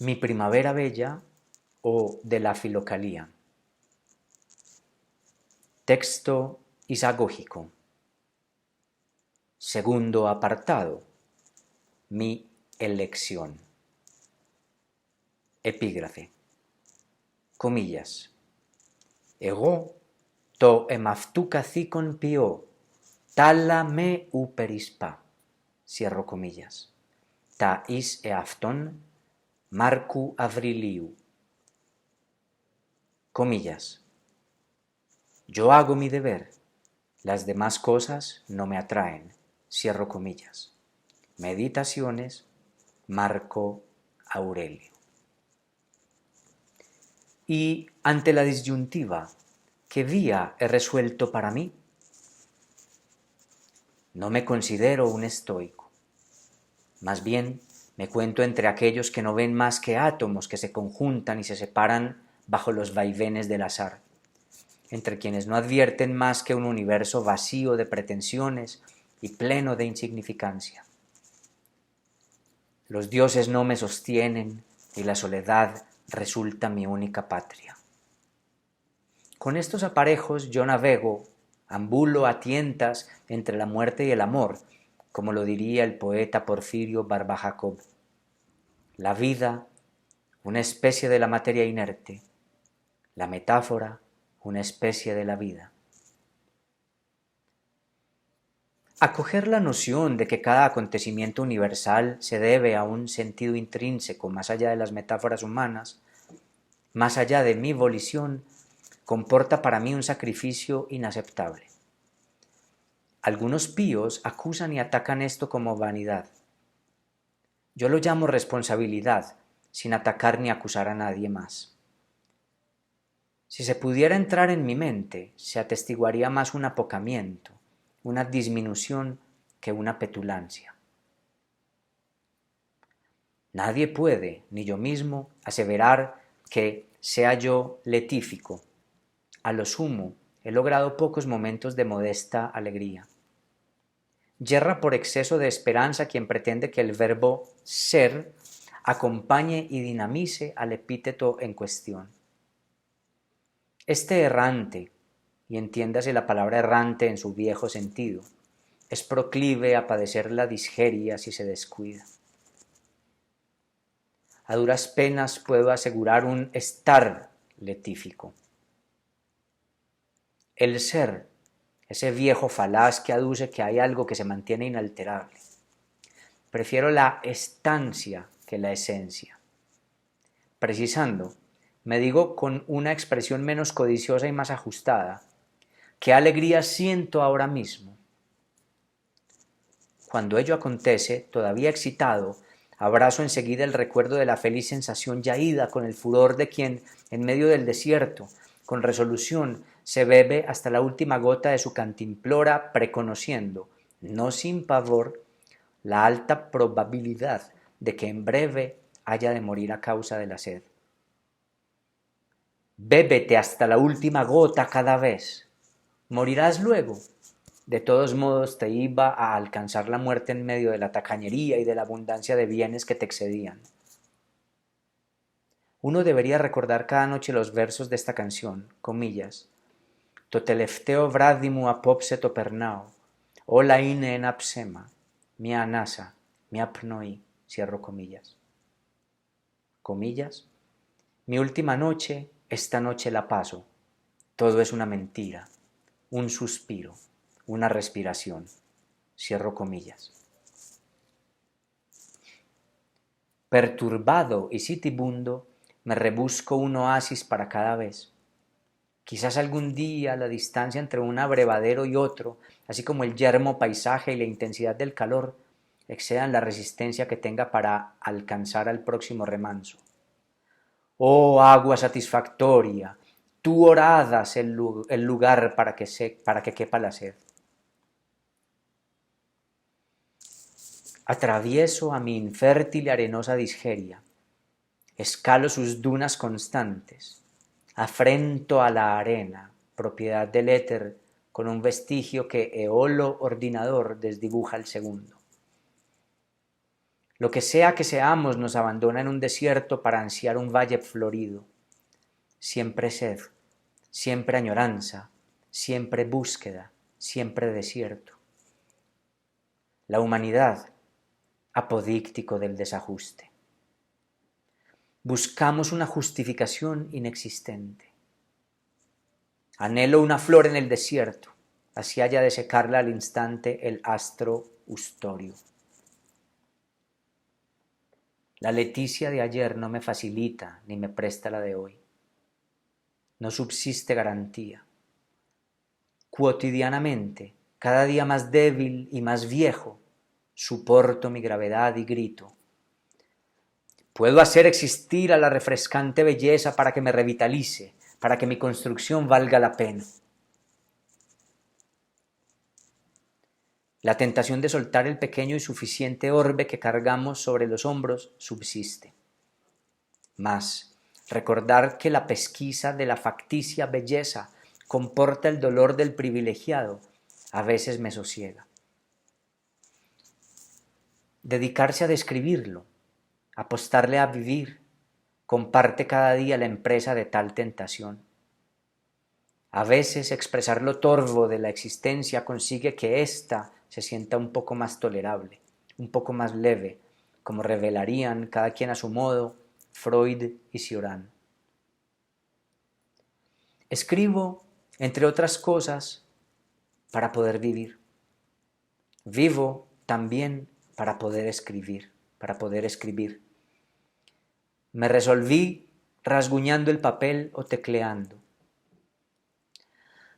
Mi primavera bella o de la filocalía. Texto isagógico. Segundo apartado. Mi elección. Epígrafe. Comillas. Εγώ το εμαυτού καθήκον ποιώ, τάλα με ου περισπά. Cierro comillas. Τα εις εαυτόν Marcu Avriliu. Comillas. Yo hago mi deber, las demás cosas no me atraen. Cierro comillas. Meditaciones, Marco Aurelio. Y ante la disyuntiva, ¿qué vía he resuelto para mí? No me considero un estoico. Más bien, me cuento entre aquellos que no ven más que átomos que se conjuntan y se separan bajo los vaivenes del azar, entre quienes no advierten más que un universo vacío de pretensiones y pleno de insignificancia. Los dioses no me sostienen y la soledad resulta mi única patria. Con estos aparejos yo navego, ambulo a tientas entre la muerte y el amor, como lo diría el poeta Porfirio Barba Jacob. La vida, una especie de la materia inerte, la metáfora, una especie de la vida. Acoger la noción de que cada acontecimiento universal se debe a un sentido intrínseco más allá de las metáforas humanas, más allá de mi volición, comporta para mí un sacrificio inaceptable. Algunos píos acusan y atacan esto como vanidad. Yo lo llamo responsabilidad, sin atacar ni acusar a nadie más. Si se pudiera entrar en mi mente, se atestiguaría más un apocamiento, una disminución que una petulancia. Nadie puede, ni yo mismo, aseverar que sea yo letífico. A lo sumo, he logrado pocos momentos de modesta alegría. Yerra por exceso de esperanza quien pretende que el verbo ser acompañe y dinamice al epíteto en cuestión. Este errante, y entiéndase la palabra errante en su viejo sentido, es proclive a padecer la disgeria si se descuida. A duras penas puedo asegurar un estar letífico. El ser, ese viejo falaz que aduce que hay algo que se mantiene inalterable. Prefiero la estancia que la esencia. Precisando, me digo con una expresión menos codiciosa y más ajustada, ¿qué alegría siento ahora mismo? Cuando ello acontece, todavía excitado, abrazo enseguida el recuerdo de la feliz sensación ya ida con el furor de quien, en medio del desierto, con resolución, se bebe hasta la última gota de su cantimplora, preconociendo, no sin pavor, la alta probabilidad de que en breve haya de morir a causa de la sed. Bébete hasta la última gota cada vez. ¿Morirás luego? De todos modos te iba a alcanzar la muerte en medio de la tacañería y de la abundancia de bienes que te excedían. Uno debería recordar cada noche los versos de esta canción, comillas, «Το τελευταίο βράδυ μου απόψε το περνάω, όλα είναι ένα ψέμα, μια ανάσα, μια πνοή», cierro comillas. Comillas, «Mi última noche, esta noche la paso, todo es una mentira, un suspiro, una respiración», cierro comillas. Perturbado y sitibundo, me rebusco un oasis para cada vez. Quizás algún día la distancia entre un abrevadero y otro, así como el yermo paisaje y la intensidad del calor, excedan la resistencia que tenga para alcanzar al próximo remanso. Oh agua satisfactoria, tú horadas el lugar para que quepa la sed. Atravieso a mi infértil y arenosa disgeria, escalo sus dunas constantes, afrento a la arena, propiedad del éter, con un vestigio que Eolo ordinador desdibuja al segundo. Lo que sea que seamos nos abandona en un desierto para ansiar un valle florido. Siempre sed, siempre añoranza, siempre búsqueda, siempre desierto. La humanidad, apodíctico del desajuste. Buscamos una justificación inexistente. Anhelo una flor en el desierto, así haya de secarla al instante el astro Ustorio. La Leticia de ayer no me facilita ni me presta la de hoy. No subsiste garantía. Cotidianamente, cada día más débil y más viejo, soporto mi gravedad y grito. Puedo hacer existir a la refrescante belleza para que me revitalice, para que mi construcción valga la pena. La tentación de soltar el pequeño y suficiente orbe que cargamos sobre los hombros subsiste. Mas, recordar que la pesquisa de la facticia belleza comporta el dolor del privilegiado, a veces me sosiega. Dedicarse a describirlo, apostarle a vivir, comparte cada día la empresa de tal tentación. A veces expresar lo torvo de la existencia consigue que ésta se sienta un poco más tolerable, un poco más leve, como revelarían cada quien a su modo Freud y Cioran. Escribo, entre otras cosas, para poder vivir. Vivo también para poder escribir, Me resolví rasguñando el papel o tecleando.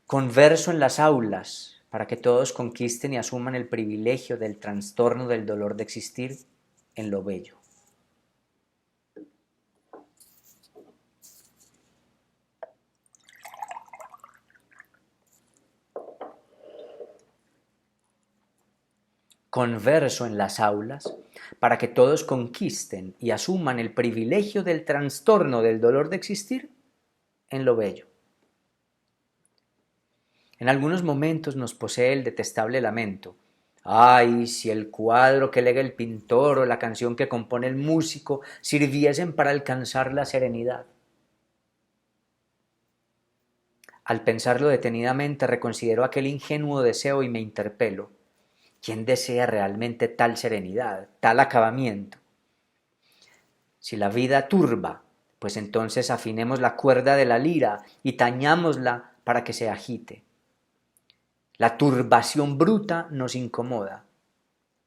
Converso en las aulas para que todos conquisten y asuman el privilegio del trastorno del dolor de existir en lo bello. Converso en las aulas para que todos conquisten y asuman el privilegio del trastorno del dolor de existir en lo bello. En algunos momentos nos posee el detestable lamento. Ay, si el cuadro que lega el pintor o la canción que compone el músico sirviesen para alcanzar la serenidad. Al pensarlo detenidamente reconsidero aquel ingenuo deseo y me interpelo. ¿Quién desea realmente tal serenidad, tal acabamiento? Si la vida turba, pues entonces afinemos la cuerda de la lira y tañámosla para que se agite. La turbación bruta nos incomoda,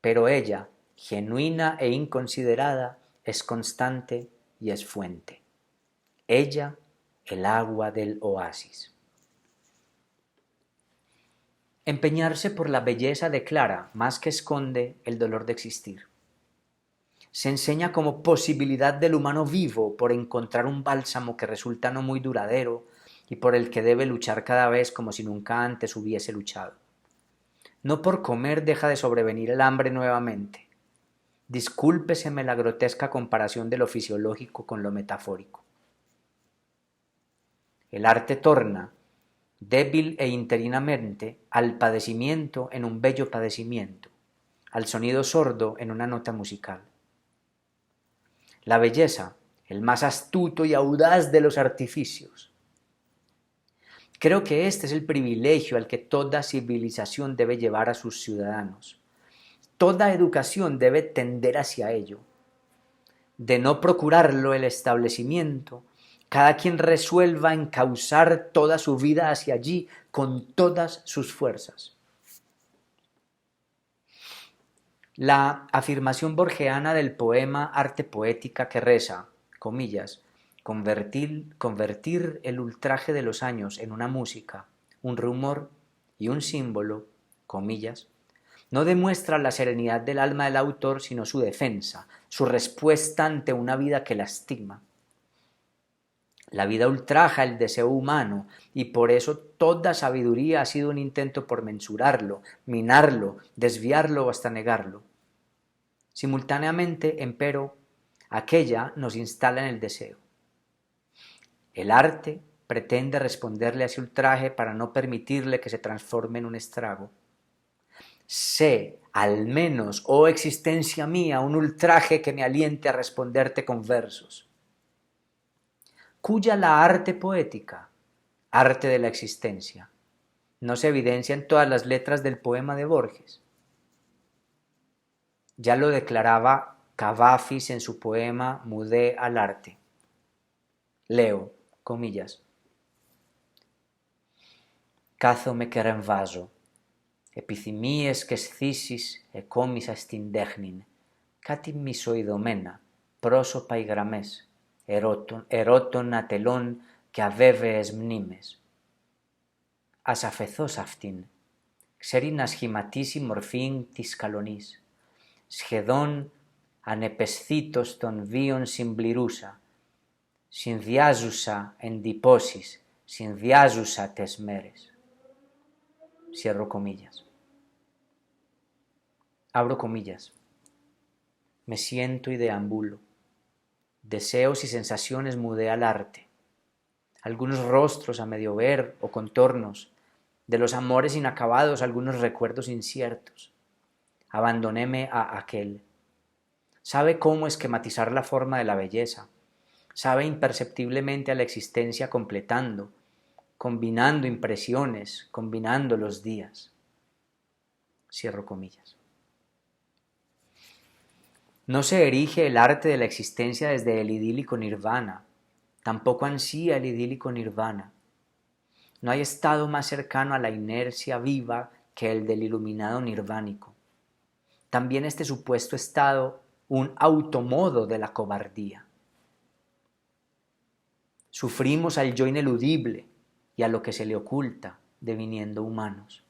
pero ella, genuina e inconsiderada, es constante y es fuente. Ella, el agua del oasis. Empeñarse por la belleza declara, más que esconde, el dolor de existir. Se enseña como posibilidad del humano vivo por encontrar un bálsamo que resulta no muy duradero y por el que debe luchar cada vez como si nunca antes hubiese luchado. No por comer deja de sobrevenir el hambre nuevamente. Discúlpeseme la grotesca comparación de lo fisiológico con lo metafórico. El arte torna, débil e interinamente, al padecimiento en un bello padecimiento, al sonido sordo en una nota musical. La belleza, el más astuto y audaz de los artificios. Creo que este es el privilegio al que toda civilización debe llevar a sus ciudadanos. Toda educación debe tender hacia ello. De no procurarlo el establecimiento, cada quien resuelva encauzar toda su vida hacia allí con todas sus fuerzas. La afirmación borgiana del poema Arte Poética que reza, comillas, convertir el ultraje de los años en una música, un rumor y un símbolo, comillas, no demuestra la serenidad del alma del autor, sino su defensa, su respuesta ante una vida que lastima. La vida ultraja el deseo humano y por eso toda sabiduría ha sido un intento por mensurarlo, minarlo, desviarlo o hasta negarlo. Simultáneamente, empero, aquella nos instala en el deseo. El arte pretende responderle a ese ultraje para no permitirle que se transforme en un estrago. sé, al menos, oh existencia mía, un ultraje que me aliente a responderte con versos. Cuya la arte poética, arte de la existencia, no se evidencia en todas las letras del poema de Borges. Ya lo declaraba Cavafis en su poema Mudé al arte. Leo, comillas. Κάθομαι και ρεμβάζω. Επιθυμίες και σθήσεις εκόμισα στην τέχνην. Κάτι μισοειδωμένα, πρόσωπα οι γραμμές, ερώτων ατελών και αβέβαιες μνήμες. Ας αφαιθώ σ' αυτήν. Ξέρει να σχηματίσει μορφήν της καλονής. Σχεδόν ανεπαισθήτως των βίων συμπληρούσα. Συνδυάζουσα εντυπώσεις, συνδυάζουσα τες μέρες. Cierro comillas. Abro comillas. Me siento y deambulo. Deseos y sensaciones mudé al arte. Algunos rostros a medio ver o contornos, de los amores inacabados algunos recuerdos inciertos. Abandonéme a aquel. Sabe cómo esquematizar la forma de la belleza. Sabe imperceptiblemente a la existencia completando, combinando impresiones, combinando los días. Cierro comillas. No se erige el arte de la existencia desde el idílico nirvana, tampoco ansía el idílico nirvana. No hay estado más cercano a la inercia viva que el del iluminado nirvánico. También este supuesto estado, un automodo de la cobardía. Sufrimos al yo ineludible y a lo que se le oculta, deviniendo humanos.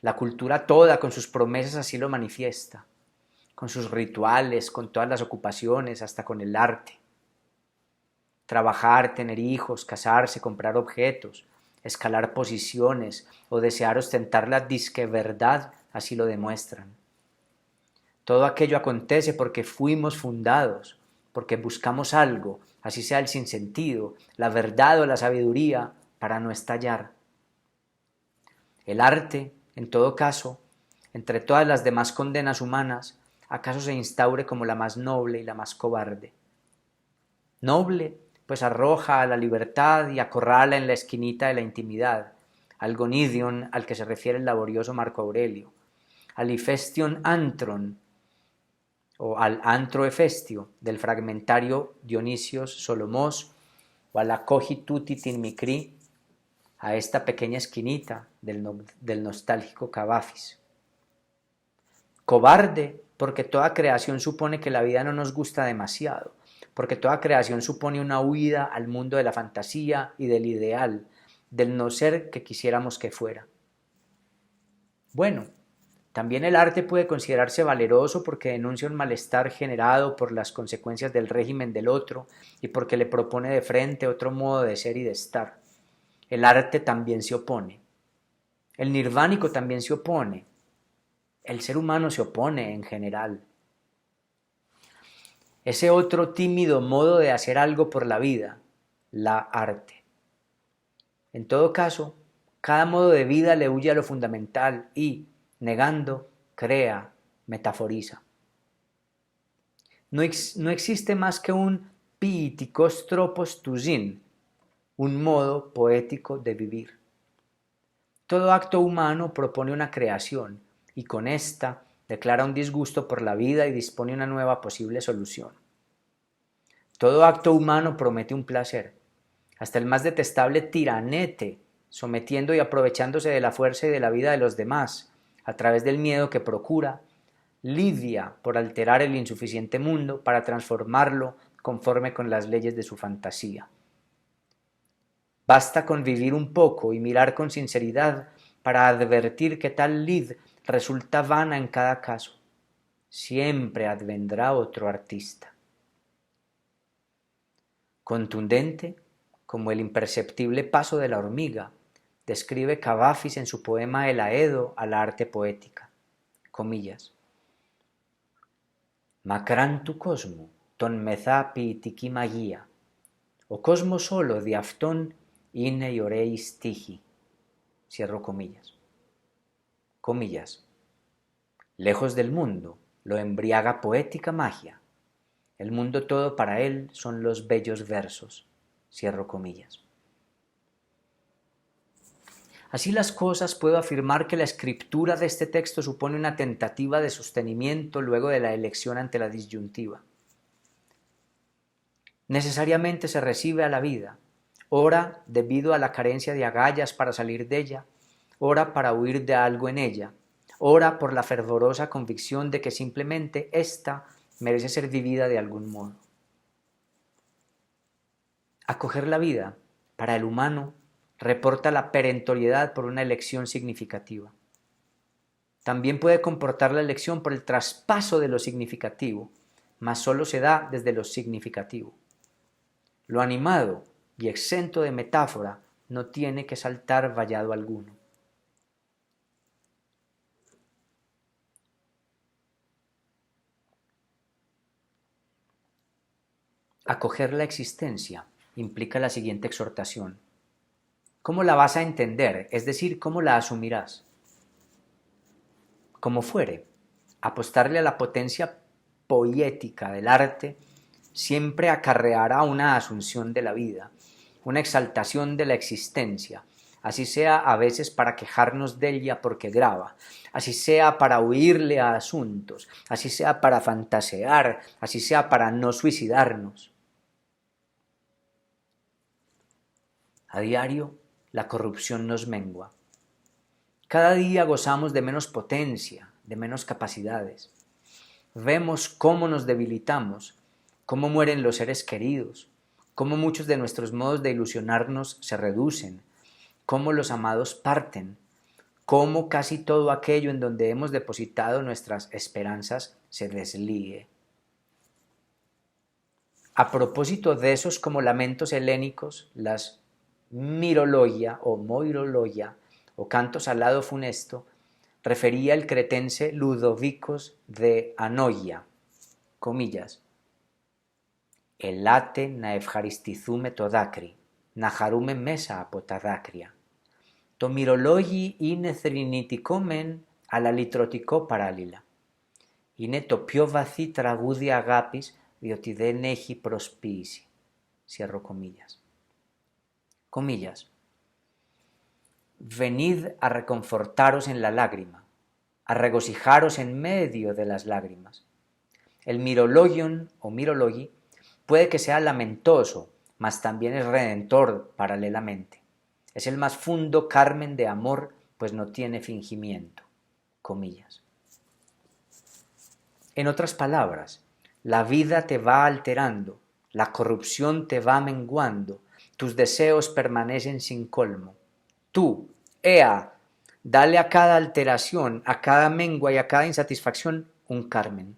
La cultura toda con sus promesas así lo manifiesta, con sus rituales, con todas las ocupaciones, hasta con el arte. Trabajar, tener hijos, casarse, comprar objetos, escalar posiciones o desear ostentar la disque verdad, así lo demuestran. Todo aquello acontece porque fuimos fundados, porque buscamos algo, así sea el sinsentido, la verdad o la sabiduría, para no estallar. El arte, en todo caso, entre todas las demás condenas humanas, acaso se instaure como la más noble y la más cobarde. Noble, pues arroja a la libertad y acorrala en la esquinita de la intimidad, al gonidion al que se refiere el laborioso Marco Aurelio, al ifestion antron, o al antro hefestio del fragmentario Dionisios Solomos, o a la cogituti tinmicri, a esta pequeña esquinita del nostálgico Cavafis. Cobarde, porque toda creación supone que la vida no nos gusta demasiado, porque toda creación supone una huida al mundo de la fantasía y del ideal, del no ser que quisiéramos que fuera. Bueno, también el arte puede considerarse valeroso porque denuncia un malestar generado por las consecuencias del régimen del otro y porque le propone de frente otro modo de ser y de estar. El arte también se opone. El nirvánico también se opone. El ser humano se opone en general. Ese otro tímido modo de hacer algo por la vida, la arte. En todo caso, cada modo de vida le huye a lo fundamental y, negando, crea, metaforiza. No existe más que un piitikos tropos tusin, un modo poético de vivir. Todo acto humano propone una creación y con esta declara un disgusto por la vida y dispone una nueva posible solución. Todo acto humano promete un placer, hasta el más detestable tiranete, sometiendo y aprovechándose de la fuerza y de la vida de los demás, a través del miedo que procura, lidia por alterar el insuficiente mundo para transformarlo conforme con las leyes de su fantasía. Basta con vivir un poco y mirar con sinceridad para advertir que tal lid resulta vana en cada caso. Siempre advendrá otro artista. Contundente, como el imperceptible paso de la hormiga, describe Cavafis en su poema El Aedo a la arte poética. Comillas. Μακράν του κόσμου, τον μεθά ποιητική μαγεία. Ο κόσμος όλο δι' αυτόν είναι οι ωραίοι στίχοι. Cierro comillas. Comillas. Lejos del mundo, lo embriaga poética magia. El mundo todo para él son los bellos versos. Cierro comillas. Así las cosas, puedo afirmar que la escritura de este texto supone una tentativa de sostenimiento luego de la elección ante la disyuntiva. Necesariamente se recibe a la vida, ora debido a la carencia de agallas para salir de ella, ora para huir de algo en ella, ora por la fervorosa convicción de que simplemente ésta merece ser vivida de algún modo. Acoger la vida, para el humano, reporta la perentoriedad por una elección significativa. También puede comportar la elección por el traspaso de lo significativo, mas solo se da desde lo significativo. Lo animado y exento de metáfora no tiene que saltar vallado alguno. Acoger la existencia implica la siguiente exhortación. ¿Cómo la vas a entender? Es decir, ¿cómo la asumirás? Como fuere, apostarle a la potencia poética del arte siempre acarreará una asunción de la vida, una exaltación de la existencia, así sea a veces para quejarnos de ella porque grava, así sea para huirle a asuntos, así sea para fantasear, así sea para no suicidarnos. A diario, la corrupción nos mengua. Cada día gozamos de menos potencia, de menos capacidades. Vemos cómo nos debilitamos, cómo mueren los seres queridos, cómo muchos de nuestros modos de ilusionarnos se reducen, cómo los amados parten, cómo casi todo aquello en donde hemos depositado nuestras esperanzas se desligue. A propósito de esos como lamentos helénicos, las mirologia o moirologia o cantos al lado funesto, refería el cretense Ludovicos de Anoia, comillas, elate na ευχαριστηθούμε το δάκρυ, να χαρούμε μέσα από τα δάκρυα. Το μυρολόγι είναι θρηνητικό μεν, αλλά λυτρωτικό παράλληλα. Είναι το πιο βαθύ τραγούδι αγάπης, διότι δεν έχει προσποίηση. Cierro comillas. Comillas. Venid a reconfortaros en la lágrima, a regocijaros en medio de las lágrimas. El mirologion o mirologi puede que sea lamentoso, mas también es redentor paralelamente. Es el más fundo carmen de amor, pues no tiene fingimiento. Comillas. En otras palabras, la vida te va alterando, la corrupción te va menguando, tus deseos permanecen sin colmo. Tú, ea, dale a cada alteración, a cada mengua y a cada insatisfacción un carmen.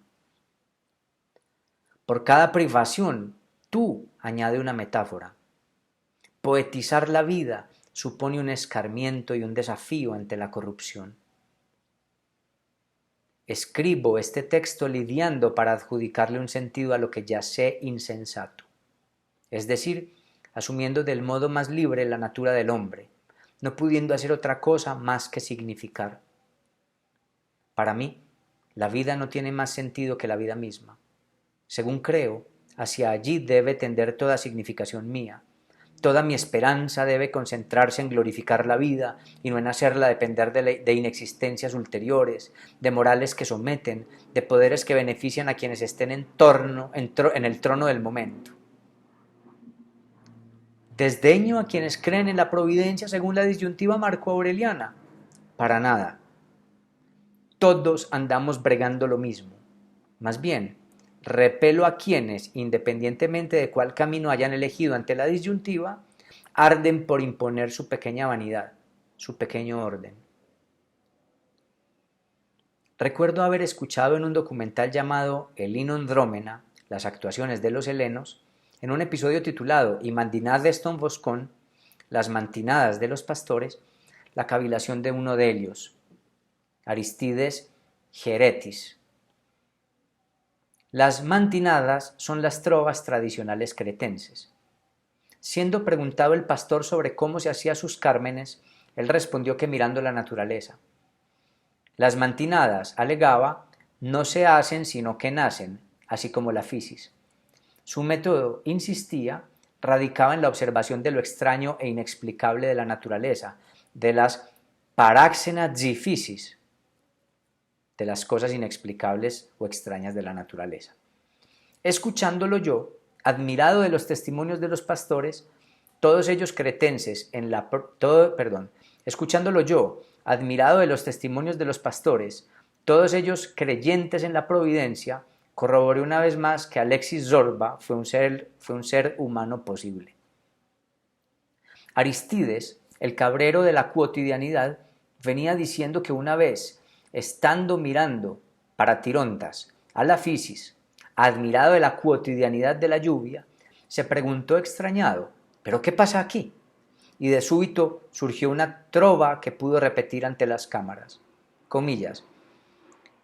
Por cada privación, tú añade una metáfora. Poetizar la vida supone un escarmiento y un desafío ante la corrupción. Escribo este texto lidiando para adjudicarle un sentido a lo que ya sé insensato, es decir, asumiendo del modo más libre la natura del hombre, no pudiendo hacer otra cosa más que significar. Para mí, la vida no tiene más sentido que la vida misma. Según creo, hacia allí debe tender toda significación mía. Toda mi esperanza debe concentrarse en glorificar la vida y no en hacerla depender de inexistencias ulteriores, de morales que someten, de poderes que benefician a quienes estén en el trono del momento. Desdeño a quienes creen en la providencia según la disyuntiva marco-aureliana. Para nada. Todos andamos bregando lo mismo. Más bien, repelo a quienes, independientemente de cuál camino hayan elegido ante la disyuntiva, arden por imponer su pequeña vanidad, su pequeño orden. Recuerdo haber escuchado en un documental llamado El Inon Dromena, las actuaciones de los helenos, en un episodio titulado Y mandinades ton voscon, las mantinadas de los pastores, la cavilación de uno de ellos, Aristides Geretis. Las mantinadas son las trovas tradicionales cretenses. Siendo preguntado el pastor sobre cómo se hacía sus cármenes, él respondió que mirando la naturaleza. Las mantinadas, alegaba, no se hacen sino que nacen, así como la fisis. Su método, insistía, radicaba en la observación de lo extraño e inexplicable de la naturaleza, de las paráxenas physis, de las cosas inexplicables o extrañas de la naturaleza. Escuchándolo yo, admirado de los testimonios de los pastores, todos ellos cretenses en la... escuchándolo yo, admirado de los testimonios de los pastores, todos ellos creyentes en la providencia, corroboré una vez más que Alexis Zorba fue un ser humano posible. Aristides, el cabrero de la cotidianidad, venía diciendo que una vez, estando mirando para Tirontas a la fisis, admirado de la cotidianidad de la lluvia, se preguntó extrañado, ¿pero qué pasa aquí? Y de súbito surgió una trova que pudo repetir ante las cámaras. Comillas.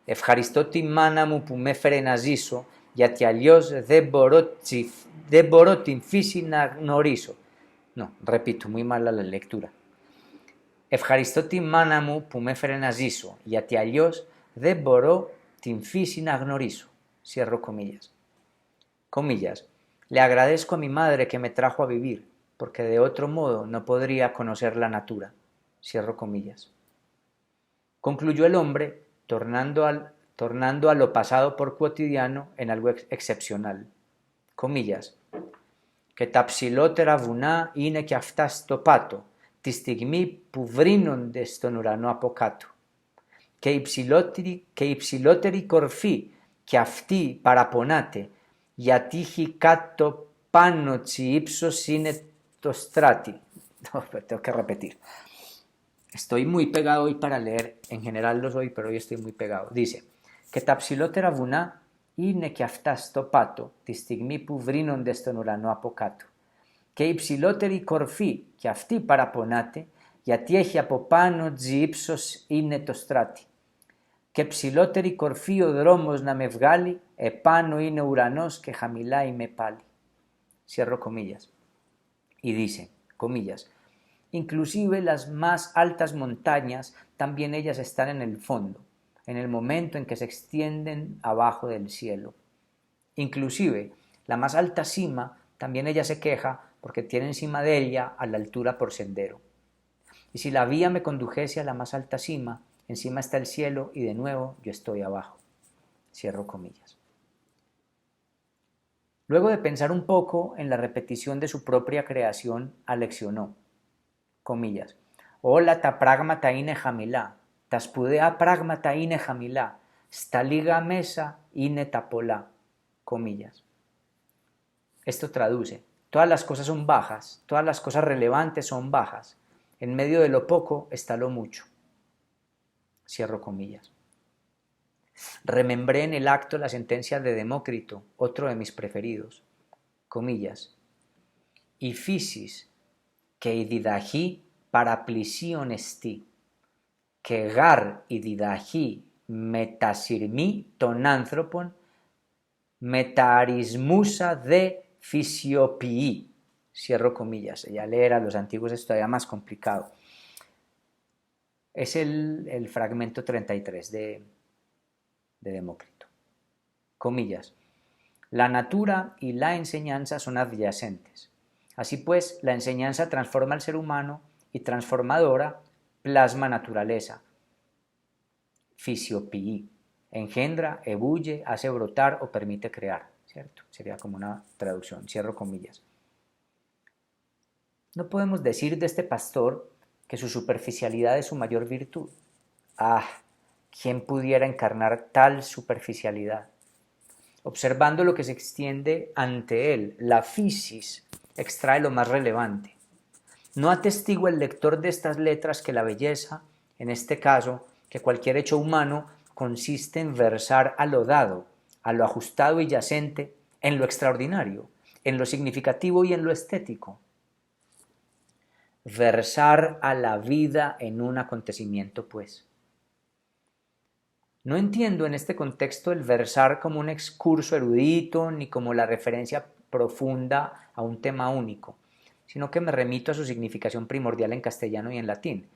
Ευχαριστώ μάνα μου που με έφερε να ζήσω, γιατί αλλιώς δεν μπορώ την φύση να γνωρίσω. No, repito, muy mala la lectura. Ευχαριστώ τη μάνα μου που με έφερε να ζήσω, γιατί αλλιώς δεν μπορώ την φύση να γνωρίσω. Cierro comillas. Comillas. Le agradezco a mi madre que me trajo a vivir, porque de otro modo no podría conocer la natura. Cierro comillas. Concluyó el hombre, tornando a lo pasado por cotidiano en algo excepcional. Comillas. Και τα ψηλότερα βουνά είναι και αυτά στο πάτο, τη στιγμή που βρίνονται στον ουρανό από κάτω. Και η ψηλότερη κορφή και αυτή παραπονάται, γιατί έχει κάτω πάνω τσι ύψος είναι το στράτη. Tengo que repetir. Estoy muy pegado hoy para leer, en general lo soy, pero hoy estoy muy pegado. Dice, και τα ψηλότερα βουνά είναι και αυτά στο πάτο, τη στιγμή που βρίνονται στον ουρανό από κάτω. Και η ψηλότερη κορφή και αυτή παραπονάται, γιατί έχει από πάνω ύψος είναι το στράτη. Και ψηλότερη κορφή ο δρόμος να με βγάλει, επάνω είναι ουρανός και χαμηλά είμαι πάλι. Cierro comillas. Y dice, comillas, inclusive las más altas montañas, también ellas están en el fondo, en el momento en que se extienden abajo del cielo. Inclusive, la más alta cima, también ella se queja porque tiene encima de ella a la altura por sendero. Y si la vía me condujese a la más alta cima, encima está el cielo y de nuevo yo estoy abajo. Cierro comillas. Luego de pensar un poco en la repetición de su propia creación, aleccionó, comillas, Hola ta pragmata ine jamilá, ta spudea pragmata ine jamilá, sta liga mesa ine tapolá, comillas. Esto traduce, todas las cosas son bajas, todas las cosas relevantes son bajas, en medio de lo poco está lo mucho. Cierro comillas. Remembré en el acto la sentencia de Demócrito, otro de mis preferidos, comillas, «Η φύσις και η διδαχή παραπλησίον εστί, και γάρ η διδαχή μετασυρμή των άνθρωπων, μεταρισμούσα δε φυσιοποιεί». Cierro comillas. Ya leer a los antiguos es todavía más complicado. Es el fragmento 33 de Demócrito. Comillas. La natura y la enseñanza son adyacentes. Así pues, la enseñanza transforma al ser humano y transformadora plasma naturaleza. Fisiopii. Engendra, ebulle, hace brotar o permite crear. ¿Cierto? Sería como una traducción. Cierro comillas. No podemos decir de este pastor que su superficialidad es su mayor virtud. ¡Ah! ¿Quién pudiera encarnar tal superficialidad? Observando lo que se extiende ante él, la fisis extrae lo más relevante. No atestigua el lector de estas letras que la belleza, en este caso, que cualquier hecho humano, consiste en versar a lo dado, a lo ajustado y yacente, en lo extraordinario, en lo significativo y en lo estético. Versar a la vida en un acontecimiento, pues. No entiendo en este contexto el versar como un excurso erudito ni como la referencia profunda a un tema único, sino que me remito a su significación primordial en castellano y en latín.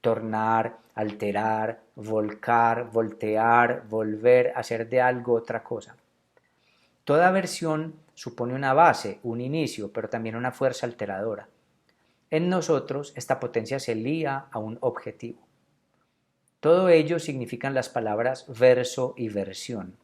tornar, alterar, volcar, voltear, volver, hacer de algo otra cosa. Toda versión supone una base, un inicio, pero también una fuerza alteradora. En nosotros, esta potencia se lía a un objetivo. Todo ello significan las palabras verso y versión.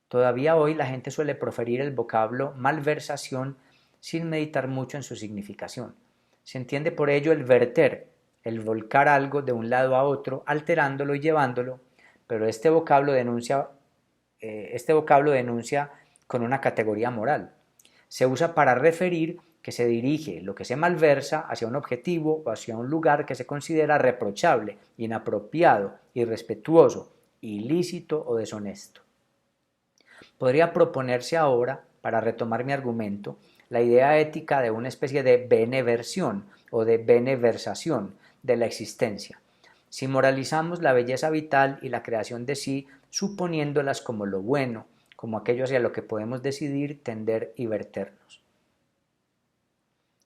Todavía hoy la gente suele proferir el vocablo malversación sin meditar mucho en su significación. Se entiende por ello el verter, el volcar algo de un lado a otro, alterándolo y llevándolo, pero este vocablo denuncia con una categoría moral. Se usa para referir que se dirige lo que se malversa hacia un objetivo o hacia un lugar que se considera reprochable, inapropiado, irrespetuoso, ilícito o deshonesto. Podría proponerse ahora, para retomar mi argumento, la idea ética de una especie de beneversión o de beneversación de la existencia, si moralizamos la belleza vital y la creación de sí, suponiéndolas como lo bueno, como aquello hacia lo que podemos decidir, tender y verternos.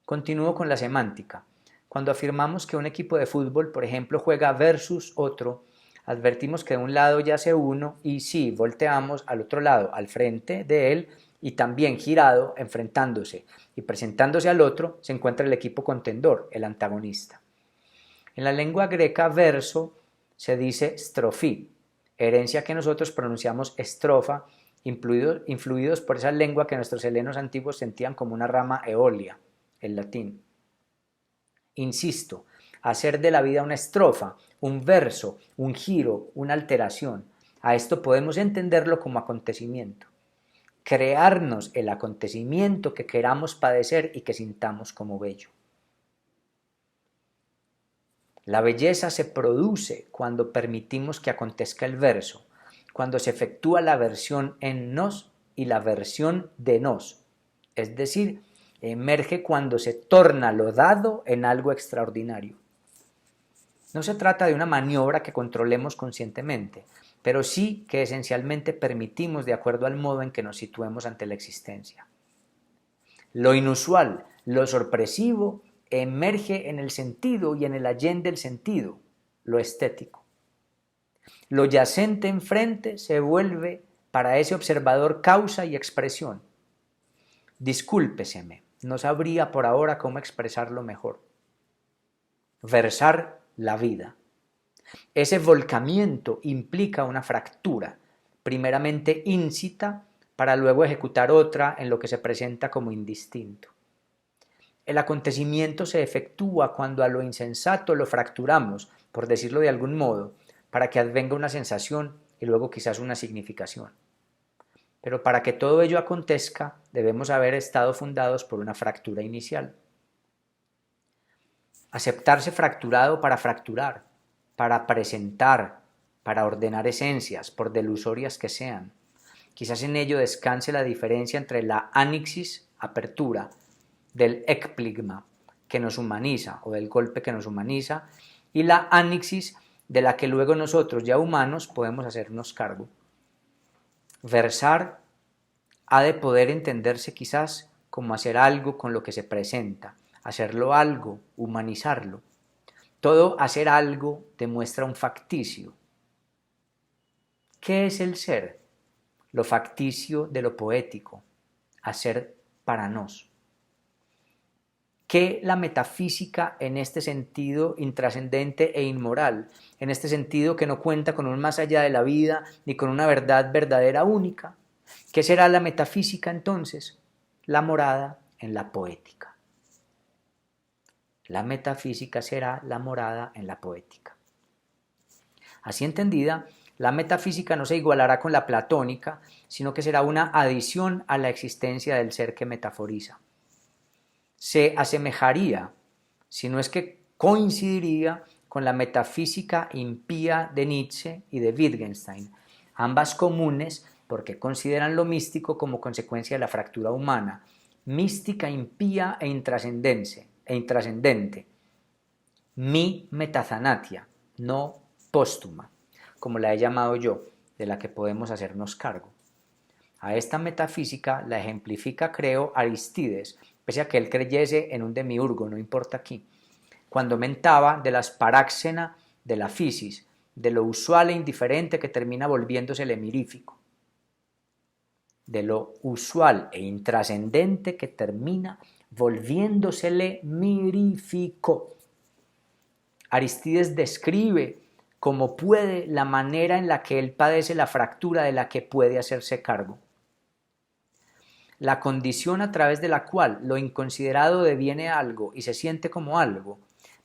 Continúo con la semántica. Cuando afirmamos que un equipo de fútbol, por ejemplo, juega versus otro, advertimos que de un lado yace uno y si volteamos al otro lado, al frente de él y también girado, enfrentándose y presentándose al otro, se encuentra el equipo contendor, el antagonista. En la lengua greca verso se dice strofí, herencia que nosotros pronunciamos estrofa, influidos por esa lengua que nuestros helenos antiguos sentían como una rama eolia, el latín. Insisto, hacer de la vida una estrofa, un verso, un giro, una alteración. A esto podemos entenderlo como acontecimiento. Crearnos el acontecimiento que queramos padecer y que sintamos como bello. La belleza se produce cuando permitimos que acontezca el verso, cuando se efectúa la versión en nos y la versión de nos, es decir, emerge cuando se torna lo dado en algo extraordinario. No se trata de una maniobra que controlemos conscientemente, pero sí que esencialmente permitimos de acuerdo al modo en que nos situemos ante la existencia. Lo inusual, lo sorpresivo, emerge en el sentido y en el allende del sentido, lo estético. Lo yacente enfrente se vuelve para ese observador causa y expresión. Discúlpeseme, no sabría por ahora cómo expresarlo mejor. Versar la vida. Ese volcamiento implica una fractura, primeramente íncita, para luego ejecutar otra en lo que se presenta como indistinto. El acontecimiento se efectúa cuando a lo insensato lo fracturamos, por decirlo de algún modo, para que advenga una sensación y luego quizás una significación. Pero para que todo ello acontezca, debemos haber estado fundados por una fractura inicial. Aceptarse fracturado para fracturar, para presentar, para ordenar esencias, por delusorias que sean. Quizás en ello descanse la diferencia entre la anixis, apertura, del ekpligma, que nos humaniza, o del golpe que nos humaniza, y la anixis, de la que luego nosotros, ya humanos, podemos hacernos cargo. Versar ha de poder entenderse quizás como hacer algo con lo que se presenta, hacerlo algo, humanizarlo. Todo hacer algo demuestra un facticio. ¿Qué es el ser? Lo facticio de lo poético, hacer para nos. ¿Qué la metafísica en este sentido intrascendente e inmoral, en este sentido que no cuenta con un más allá de la vida ni con una verdad verdadera única? ¿Qué será la metafísica entonces? La morada en la poética. La metafísica será la morada en la poética. Así entendida, la metafísica no se igualará con la platónica, sino que será una adición a la existencia del ser que metaforiza. Se asemejaría, si no es que coincidiría, con la metafísica impía de Nietzsche y de Wittgenstein, ambas comunes porque consideran lo místico como consecuencia de la fractura humana, mística impía e intrascendente, mi metazanatia, no póstuma, como la he llamado yo, de la que podemos hacernos cargo. A esta metafísica la ejemplifica, creo, Aristides, pese a que él creyese en un demiurgo, no importa aquí. cuando mentaba de las paráxena de la fisis, de lo usual e indiferente que termina volviéndosele mirífico, de lo usual e intrascendente que termina volviéndosele mirífico. Aristides describe como puede la manera en la que él padece la fractura de la que puede hacerse cargo. La condición a través de la cual lo inconsiderado deviene algo y se siente como algo,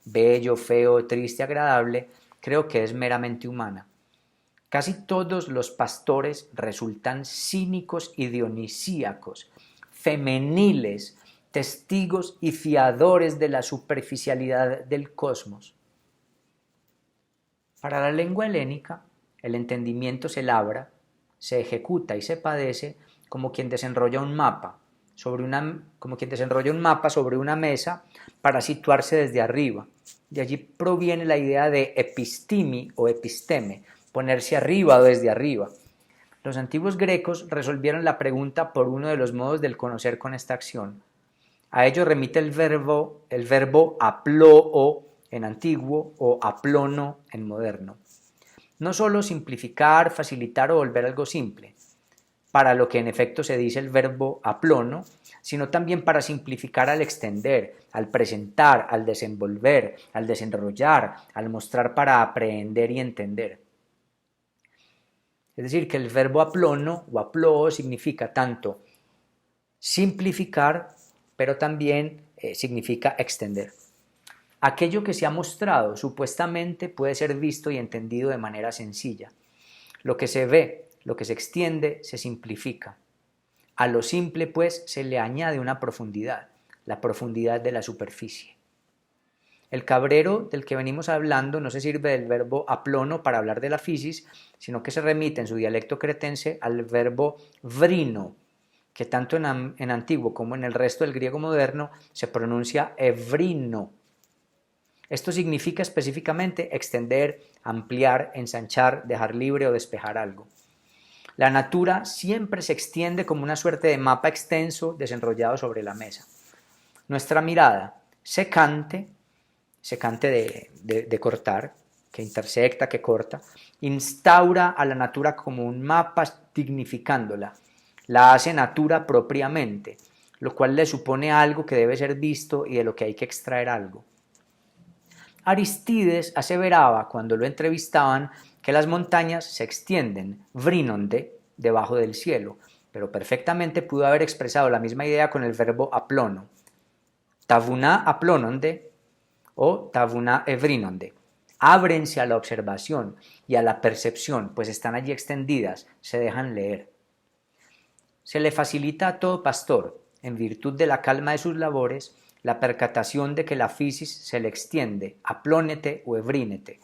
bello, feo, triste, agradable, creo que es meramente humana. Casi todos los pastores resultan cínicos y dionisíacos, femeniles, testigos y fiadores de la superficialidad del cosmos. Para la lengua helénica, el entendimiento se labra, se ejecuta y se padece como quien desenrolla un mapa sobre una mesa para situarse desde arriba. De allí proviene la idea de epistimi o episteme, ponerse arriba o desde arriba. Los antiguos grecos resolvieron la pregunta por uno de los modos del conocer con esta acción. A ello remite el verbo aploo en antiguo o aplono en moderno. No solo simplificar, facilitar o volver algo simple, para lo que en efecto se dice el verbo aplono, sino también para simplificar al extender, al presentar, al desenvolver, al desenrollar, al mostrar para aprehender y entender. Es decir, que el verbo aplono o aploo significa tanto simplificar, pero también significa extender. Aquello que se ha mostrado supuestamente puede ser visto y entendido de manera sencilla. Lo que se ve, lo que se extiende, se simplifica. A lo simple, pues, se le añade una profundidad, la profundidad de la superficie. El cabrero del que venimos hablando no se sirve del verbo aplono para hablar de la fisis, sino que se remite en su dialecto cretense al verbo vrino, que tanto en antiguo como en el resto del griego moderno se pronuncia evrino. Esto significa específicamente extender, ampliar, ensanchar, dejar libre o despejar algo. La natura siempre se extiende como una suerte de mapa extenso desenrollado sobre la mesa. Nuestra mirada secante de cortar, que intersecta, que corta, instaura a la natura como un mapa dignificándola, la hace natura propiamente, lo cual le supone algo que debe ser visto y de lo que hay que extraer algo. Aristides aseveraba cuando lo entrevistaban que las montañas se extienden, vrinonde, debajo del cielo, pero perfectamente pudo haber expresado la misma idea con el verbo aplono, tavuna aplononde o tavuna evrinonde. Ábrense a la observación y a la percepción, pues están allí extendidas, se dejan leer. Se le facilita a todo pastor, en virtud de la calma de sus labores, la percatación de que la fisis se le extiende, aplónete o evrínete,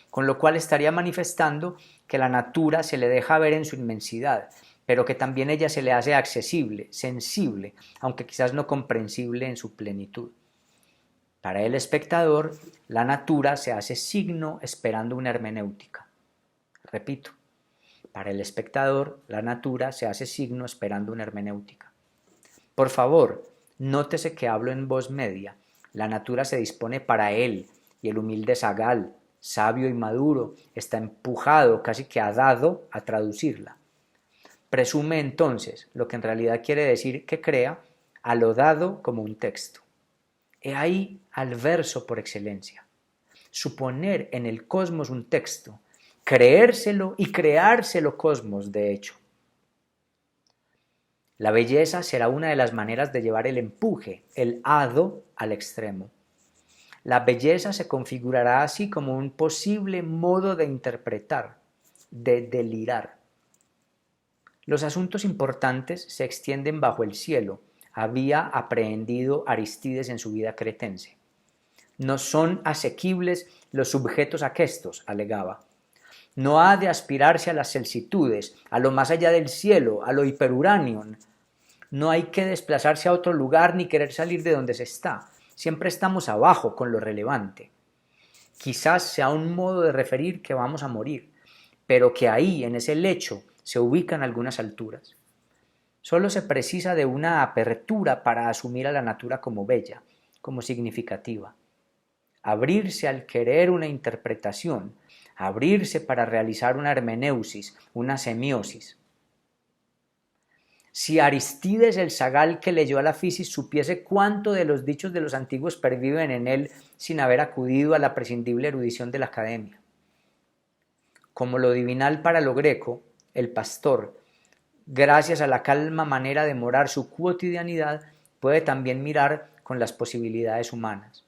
con lo cual estaría manifestando que la natura se le deja ver en su inmensidad, pero que también ella se le hace accesible, sensible, aunque quizás no comprensible en su plenitud. Para el espectador, la natura se hace signo esperando una hermenéutica. Repito, para el espectador, la natura se hace signo esperando una hermenéutica. Por favor, nótese que hablo en voz media. La natura se dispone para él y el humilde zagal, sabio y maduro, está empujado, casi que dado a traducirla. Presume entonces lo que en realidad quiere decir que crea a lo dado como un texto. He ahí al verso por excelencia. Suponer en el cosmos un texto, creérselo y creárselo cosmos, de hecho. La belleza será una de las maneras de llevar el empuje, el hado, al extremo. La belleza se configurará así como un posible modo de interpretar, de delirar. Los asuntos importantes se extienden bajo el cielo, había aprehendido Aristides en su vida cretense. No son asequibles los subjetos aquestos, alegaba. No ha de aspirarse a las celsitudes, a lo más allá del cielo, a lo hiperuranion. No hay que desplazarse a otro lugar ni querer salir de donde se está. Siempre estamos abajo con lo relevante. Quizás sea un modo de referir que vamos a morir, pero que ahí, en ese lecho, se ubican algunas alturas. Solo se precisa de una apertura para asumir a la natura como bella, como significativa. abrirse al querer una interpretación, abrirse para realizar una hermeneusis, una semiosis. Si Aristides el zagal que leyó a la Fisis supiese cuánto de los dichos de los antiguos perviven en él sin haber acudido a la prescindible erudición de la academia. Como lo divinal para lo greco, el pastor, gracias a la calma manera de morar su cotidianidad, puede también mirar con las posibilidades humanas.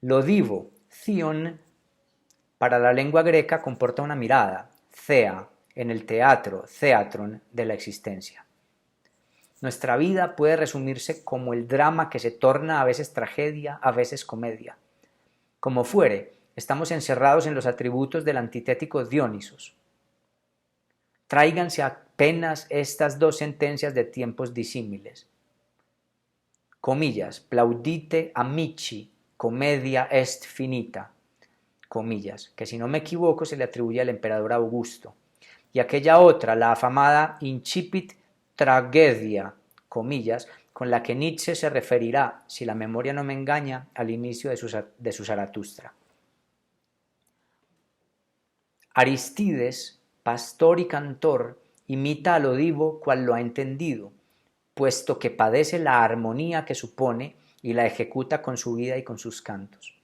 Lo divo, zion, para la lengua greca comporta una mirada, thea, en el teatro, theatron, de la existencia. Nuestra vida puede resumirse como el drama que se torna a veces tragedia, a veces comedia. Como fuere, estamos encerrados en los atributos del antitético Dionisos. Tráiganse apenas estas dos sentencias de tiempos disímiles. Comillas, plaudite amici, comedia est finita. Comillas, que si no me equivoco se le atribuye al emperador Augusto. Y aquella otra, la afamada incipit tragedia, comillas, con la que Nietzsche se referirá, si la memoria no me engaña, al inicio de su Zaratustra. Aristides, pastor y cantor, imita al Odivo cual lo ha entendido, puesto que padece la armonía que supone y la ejecuta con su vida y con sus cantos.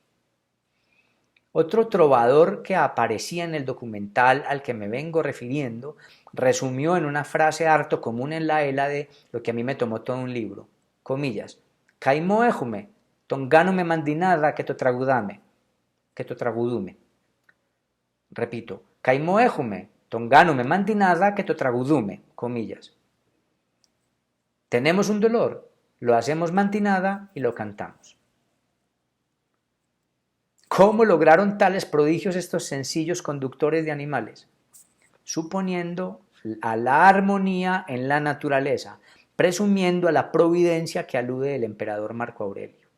Otro trovador que aparecía en el documental al que me vengo refiriendo resumió en una frase harto común en la Hélade lo que a mí me tomó todo un libro. Comillas, caimo ejume, tongano me mandinada que totragudume. Repito, caimo ejume, tongano me mandinada que totragudume. Comillas. Tenemos un dolor, lo hacemos mantinada y lo cantamos. ¿Cómo lograron tales prodigios estos sencillos conductores de animales? Suponiendo a la armonía en la naturaleza, presumiendo a la providencia que alude el emperador Marco Aurelio.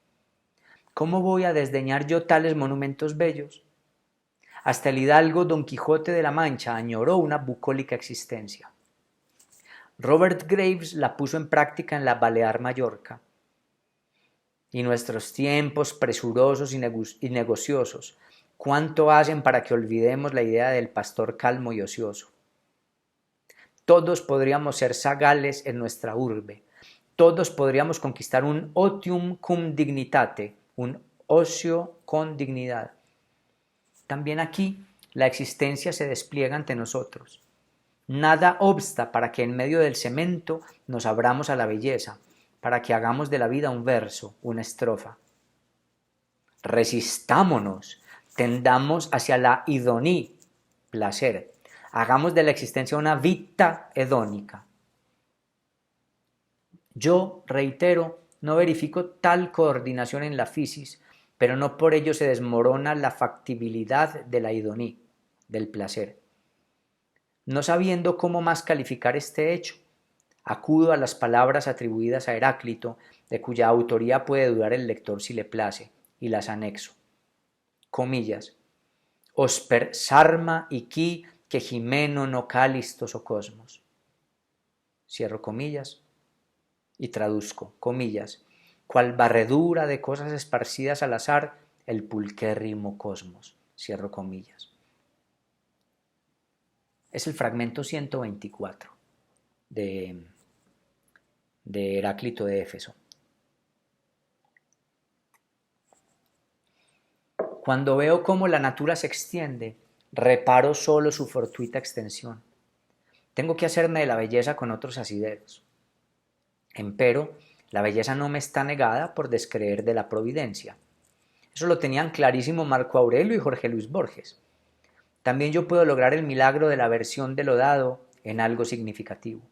¿Cómo voy a desdeñar yo tales monumentos bellos? Hasta el hidalgo Don Quijote de la Mancha añoró una bucólica existencia. Robert Graves la puso en práctica en la Balear Mallorca. Y nuestros tiempos presurosos y negociosos, ¿cuánto hacen para que olvidemos la idea del pastor calmo y ocioso? Todos podríamos ser zagales en nuestra urbe, todos podríamos conquistar un otium cum dignitate, un ocio con dignidad. También aquí la existencia se despliega ante nosotros. Nada obsta para que en medio del cemento nos abramos a la belleza, para que hagamos de la vida un verso, una estrofa. Resistámonos, tendamos hacia la idoní, placer. Hagamos de la existencia una vita hedónica. Yo, reitero, no verifico tal coordinación en la fisis, pero no por ello se desmorona la factibilidad de la idoní, del placer. No sabiendo cómo más calificar este hecho, acudo a las palabras atribuidas a Heráclito, de cuya autoría puede dudar el lector si le place, y las anexo. Comillas. Osper sarma iqui que jimeno no calistos o cosmos. Cierro comillas y traduzco, comillas, cual barredura de cosas esparcidas al azar, el pulquérrimo cosmos. Cierro comillas. Es el fragmento 124 de Heráclito de Éfeso. Cuando veo cómo la natura se extiende, reparo solo su fortuita extensión. Tengo que hacerme de la belleza con otros asideros. Empero, la belleza no me está negada por descreer de la providencia. Eso lo tenían clarísimo Marco Aurelio y Jorge Luis Borges. También yo puedo lograr el milagro de la versión de lo dado en algo significativo.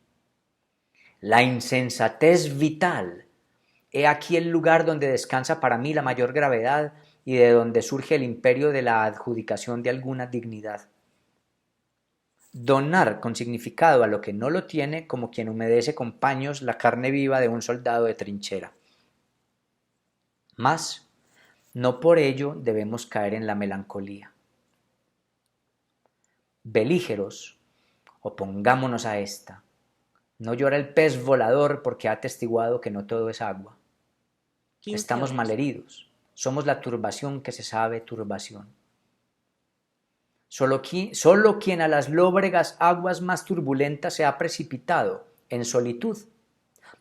La insensatez vital. He aquí el lugar donde descansa para mí la mayor gravedad y de donde surge el imperio de la adjudicación de alguna dignidad. Donar con significado a lo que no lo tiene, como quien humedece con paños la carne viva de un soldado de trinchera. Mas, no por ello debemos caer en la melancolía. Belígeros, opongámonos a esta. No llora el pez volador porque ha atestiguado que no todo es agua. Estamos malheridos. Somos la turbación que se sabe turbación. Solo quien a las lóbregas aguas más turbulentas se ha precipitado en solitud,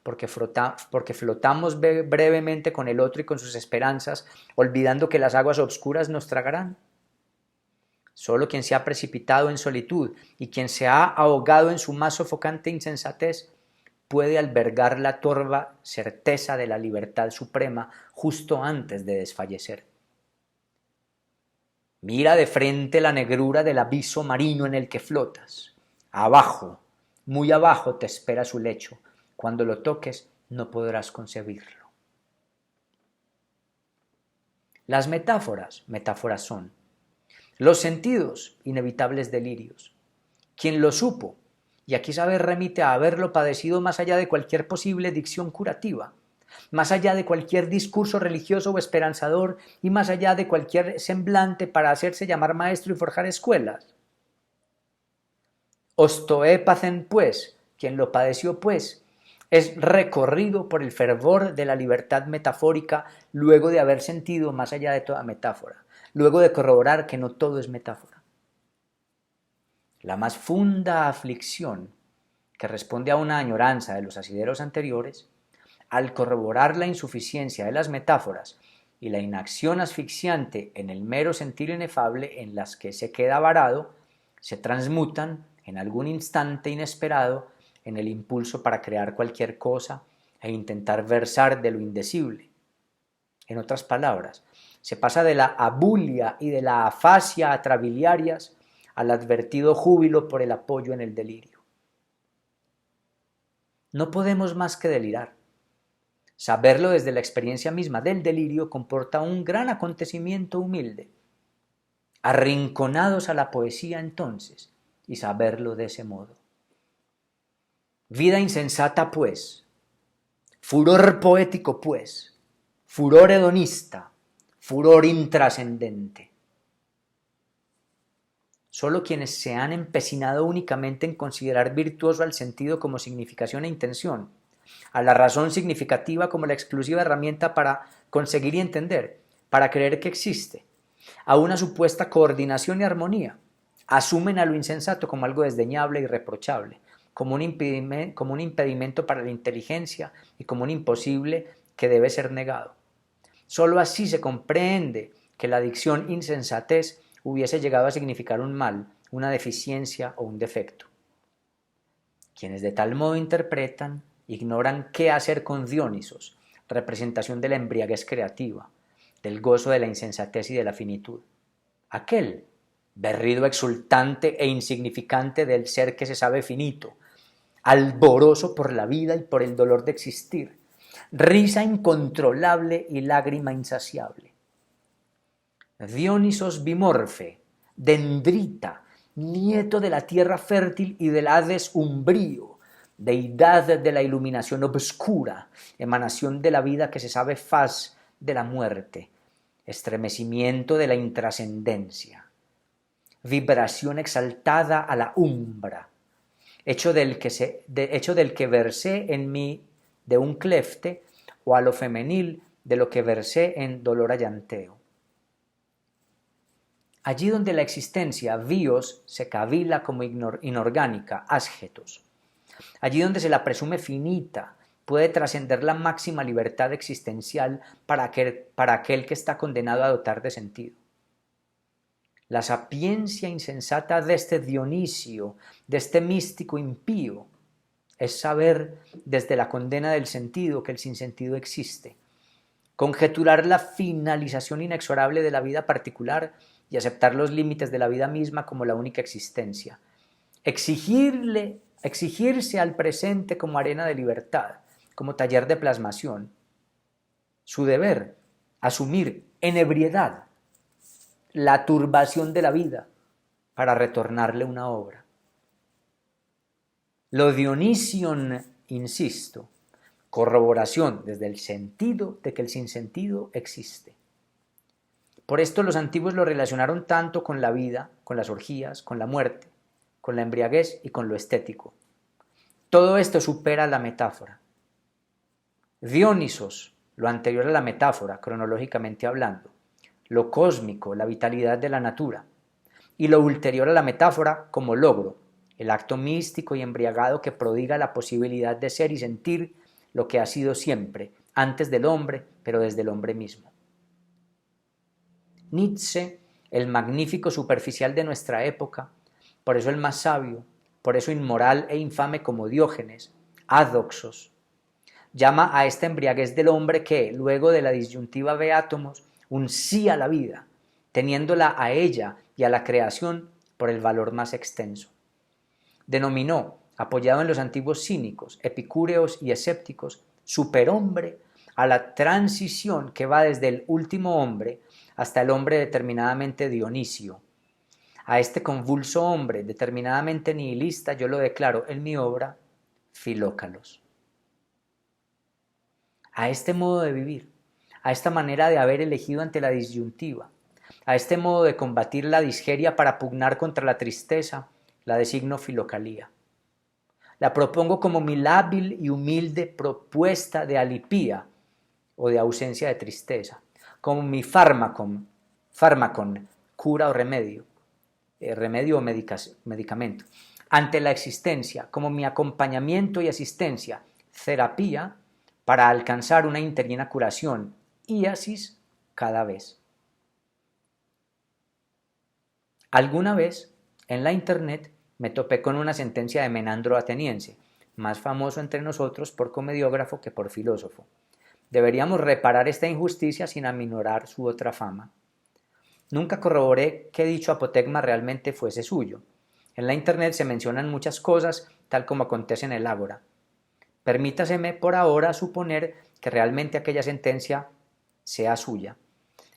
porque flotamos brevemente con el otro y con sus esperanzas, olvidando que las aguas obscuras nos tragarán. Solo quien se ha precipitado en solitud y quien se ha ahogado en su más sofocante insensatez puede albergar la torva certeza de la libertad suprema justo antes de desfallecer. Mira de frente la negrura del abismo marino en el que flotas. Abajo, muy abajo te espera su lecho. Cuando lo toques no podrás concebirlo. Las metáforas son. Los sentidos, inevitables delirios. Quien lo supo, y aquí saber remite a haberlo padecido más allá de cualquier posible dicción curativa, más allá de cualquier discurso religioso o esperanzador y más allá de cualquier semblante para hacerse llamar maestro y forjar escuelas. Ostoépacen, pues, quien lo padeció, pues, es recorrido por el fervor de la libertad metafórica luego de haber sentido más allá de toda metáfora, luego de corroborar que no todo es metáfora. La más funda aflicción, que responde a una añoranza de los asideros anteriores, al corroborar la insuficiencia de las metáforas y la inacción asfixiante en el mero sentir inefable en las que se queda varado, se transmutan en algún instante inesperado en el impulso para crear cualquier cosa e intentar versar de lo indecible. En otras palabras, se pasa de la abulia y de la afasia atrabiliarias al advertido júbilo por el apoyo en el delirio. No podemos más que delirar. Saberlo desde la experiencia misma del delirio comporta un gran acontecimiento humilde. Arrinconados a la poesía entonces, y saberlo de ese modo. Vida insensata, pues, furor poético, pues, furor hedonista, furor intrascendente. Solo quienes se han empecinado únicamente en considerar virtuoso al sentido como significación e intención, a la razón significativa como la exclusiva herramienta para conseguir y entender, para creer que existe, a una supuesta coordinación y armonía, asumen a lo insensato como algo desdeñable y reprochable, como un impedimento para la inteligencia y como un imposible que debe ser negado. Solo así se comprende que la dicción insensatez hubiese llegado a significar un mal, una deficiencia o un defecto. Quienes de tal modo interpretan, ignoran qué hacer con Dionisos, representación de la embriaguez creativa, del gozo de la insensatez y de la finitud. Aquel berrido exultante e insignificante del ser que se sabe finito, alboroso por la vida y por el dolor de existir, risa incontrolable y lágrima insaciable. Dionisos bimorfe, dendrita, nieto de la tierra fértil y del Hades umbrío, deidad de la iluminación obscura, emanación de la vida que se sabe faz de la muerte, estremecimiento de la intrascendencia, vibración exaltada a la umbra, hecho del que versé en mí de un clefte, o a lo femenil de lo que versé en dolor allanteo. Allí donde la existencia, bios, se cavila como inorgánica, asgetos. Allí donde se la presume finita, puede trascender la máxima libertad existencial para aquel que está condenado a dotar de sentido. La sapiencia insensata de este Dionisio, de este místico impío, es saber desde la condena del sentido que el sinsentido existe, conjeturar la finalización inexorable de la vida particular y aceptar los límites de la vida misma como la única existencia, exigirse al presente como arena de libertad, como taller de plasmación. Su deber, asumir en ebriedad la turbación de la vida para retornarle una obra. Lo Dionision, insisto, corroboración desde el sentido de que el sinsentido existe. Por esto los antiguos lo relacionaron tanto con la vida, con las orgías, con la muerte, con la embriaguez y con lo estético. Todo esto supera la metáfora. Dionisos, lo anterior a la metáfora, cronológicamente hablando, lo cósmico, la vitalidad de la natura, y lo ulterior a la metáfora como logro, el acto místico y embriagado que prodiga la posibilidad de ser y sentir lo que ha sido siempre, antes del hombre, pero desde el hombre mismo. Nietzsche, el magnífico superficial de nuestra época, por eso el más sabio, por eso inmoral e infame como Diógenes, adoxos, llama a esta embriaguez del hombre que, luego de la disyuntiva ve átomos, un sí a la vida, teniéndola a ella y a la creación por el valor más extenso. Denominó, apoyado en los antiguos cínicos, epicúreos y escépticos, superhombre a la transición que va desde el último hombre hasta el hombre determinadamente Dionisio. A este convulso hombre determinadamente nihilista yo lo declaro en mi obra Filócalos. A este modo de vivir, a esta manera de haber elegido ante la disyuntiva, a este modo de combatir la disgeria para pugnar contra la tristeza, la designo filocalía. La propongo como mi lábil y humilde propuesta de alipía o de ausencia de tristeza, como mi fármacon, cura o remedio, remedio o medicamento, ante la existencia, como mi acompañamiento y asistencia, terapia, para alcanzar una interina curación, íasis cada vez. Alguna vez, en la internet, me topé con una sentencia de Menandro ateniense, más famoso entre nosotros por comediógrafo que por filósofo. Deberíamos reparar esta injusticia sin aminorar su otra fama. Nunca corroboré que dicho apotegma realmente fuese suyo. En la internet se mencionan muchas cosas, tal como acontece en el ágora. Permítaseme por ahora suponer que realmente aquella sentencia sea suya.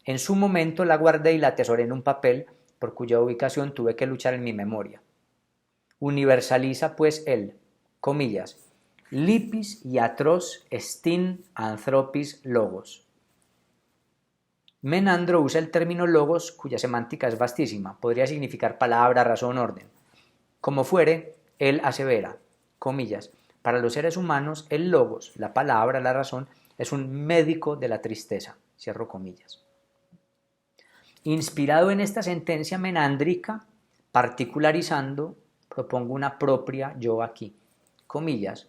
En su momento la guardé y la atesoré en un papel, por cuya ubicación tuve que luchar en mi memoria. Universaliza pues él, comillas, lipis y atros estin anthropis logos. Menandro usa el término logos, cuya semántica es vastísima, podría significar palabra, razón, orden. Como fuere, él asevera, comillas, para los seres humanos el logos, la palabra, la razón, es un médico de la tristeza, cierro comillas. Inspirado en esta sentencia menándrica, particularizando, propongo una propia yo aquí, comillas,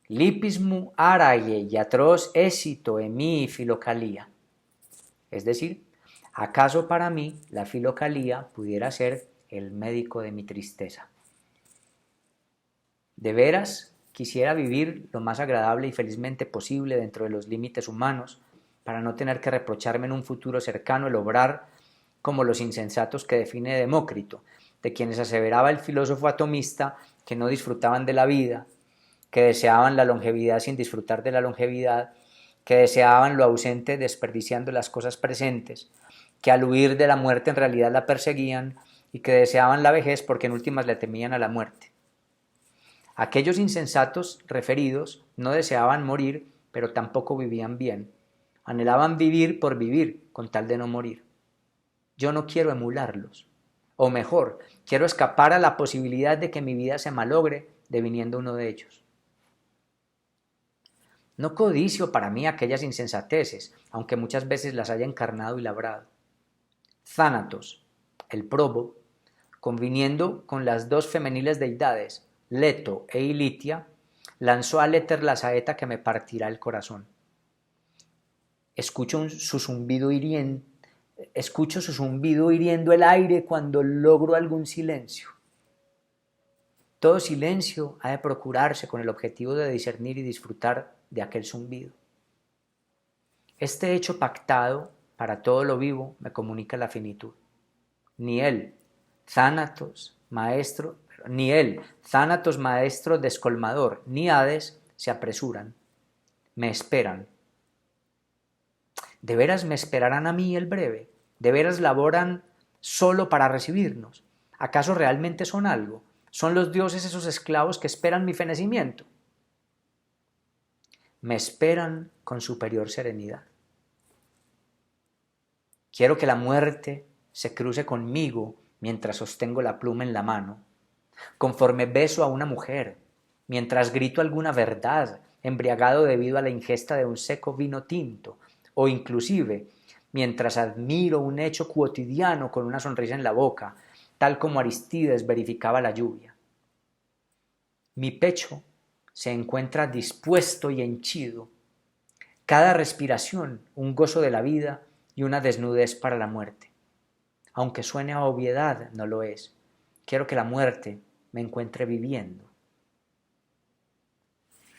lipismu araye y atros éxito emi filocalía. Es decir, ¿acaso para mí la filocalía pudiera ser el médico de mi tristeza? De veras, quisiera vivir lo más agradable y felizmente posible dentro de los límites humanos, para no tener que reprocharme en un futuro cercano el obrar como los insensatos que define Demócrito, de quienes aseveraba el filósofo atomista que no disfrutaban de la vida, que deseaban la longevidad sin disfrutar de la longevidad, que deseaban lo ausente desperdiciando las cosas presentes, que al huir de la muerte en realidad la perseguían y que deseaban la vejez porque en últimas le temían a la muerte. Aquellos insensatos referidos no deseaban morir, pero tampoco vivían bien. Anhelaban vivir por vivir, con tal de no morir. Yo no quiero emularlos. O mejor, quiero escapar a la posibilidad de que mi vida se malogre deviniendo uno de ellos. No codicio para mí aquellas insensateces, aunque muchas veces las haya encarnado y labrado. Thanatos, el probo, conviniendo con las dos femeniles deidades, Leto e Ilitia, lanzó al éter la saeta que me partirá el corazón. Escucho su zumbido hiriendo el aire cuando logro algún silencio. Todo silencio ha de procurarse con el objetivo de discernir y disfrutar de aquel zumbido. Este hecho pactado para todo lo vivo me comunica la finitud. Ni él, Thanatos, maestro descolmador, ni Hades se apresuran, me esperan. ¿De veras me esperarán a mí el breve? ¿De veras laboran solo para recibirnos? ¿Acaso realmente son algo? ¿Son los dioses esos esclavos que esperan mi fenecimiento? Me esperan con superior serenidad. Quiero que la muerte se cruce conmigo mientras sostengo la pluma en la mano, conforme beso a una mujer, mientras grito alguna verdad, embriagado debido a la ingesta de un seco vino tinto, o inclusive mientras admiro un hecho cotidiano con una sonrisa en la boca, tal como Aristides verificaba la lluvia. Mi pecho se encuentra dispuesto y henchido, cada respiración un gozo de la vida y una desnudez para la muerte. Aunque suene a obviedad, no lo es. Quiero que la muerte me encuentre viviendo.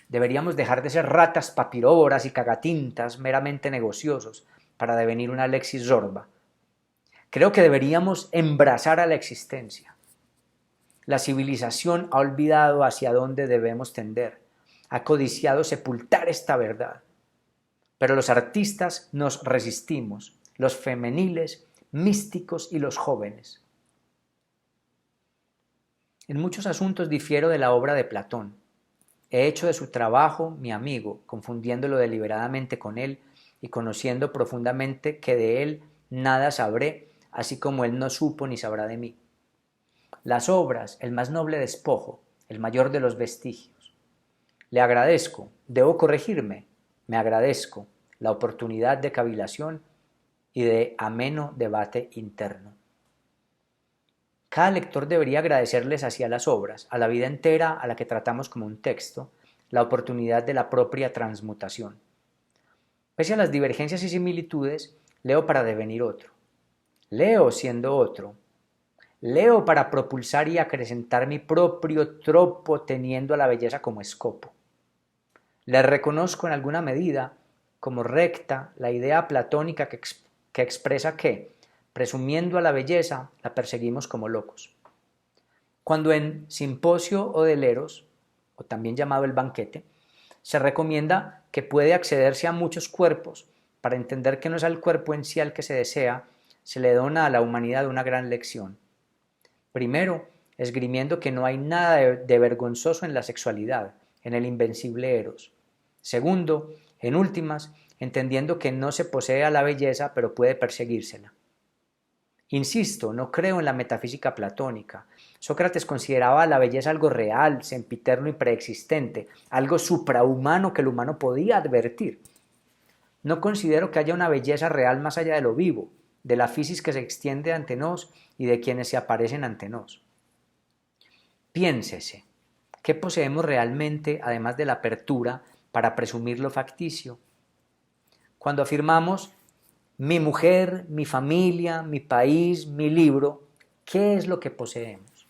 Deberíamos dejar de ser ratas papiróvoras y cagatintas meramente negociosos para devenir una Alexis Zorba. Creo que deberíamos embrazar a la existencia. La civilización ha olvidado hacia dónde debemos tender, ha codiciado sepultar esta verdad. Pero los artistas nos resistimos, los femeniles, místicos y los jóvenes. En muchos asuntos difiero de la obra de Platón. He hecho de su trabajo mi amigo, confundiéndolo deliberadamente con él y conociendo profundamente que de él nada sabré, así como él no supo ni sabrá de mí. Las obras, el más noble despojo, el mayor de los vestigios. Le agradezco, debo corregirme, me agradezco la oportunidad de cavilación y de ameno debate interno. Cada lector debería agradecerles hacia las obras, a la vida entera a la que tratamos como un texto, la oportunidad de la propia transmutación. Pese a las divergencias y similitudes, leo para devenir otro. Leo siendo otro. Leo para propulsar y acrecentar mi propio tropo teniendo a la belleza como escopo. Le reconozco en alguna medida como recta la idea platónica que expresa que, presumiendo a la belleza, la perseguimos como locos. Cuando en Simposio o de Leros, o también llamado El Banquete, se recomienda que puede accederse a muchos cuerpos para entender que no es al cuerpo en sí al que se desea, se le dona a la humanidad una gran lección. Primero, esgrimiendo que no hay nada de vergonzoso en la sexualidad, en el invencible Eros. Segundo, en últimas, entendiendo que no se posee a la belleza, pero puede perseguírsela. Insisto, no creo en la metafísica platónica. Sócrates consideraba la belleza algo real, sempiterno y preexistente, algo suprahumano que el humano podía advertir. No considero que haya una belleza real más allá de lo vivo, de la fisis que se extiende ante nos y de quienes se aparecen ante nos. Piénsese, ¿qué poseemos realmente además de la apertura para presumir lo facticio? Cuando afirmamos mi mujer, mi familia, mi país, mi libro, ¿qué es lo que poseemos?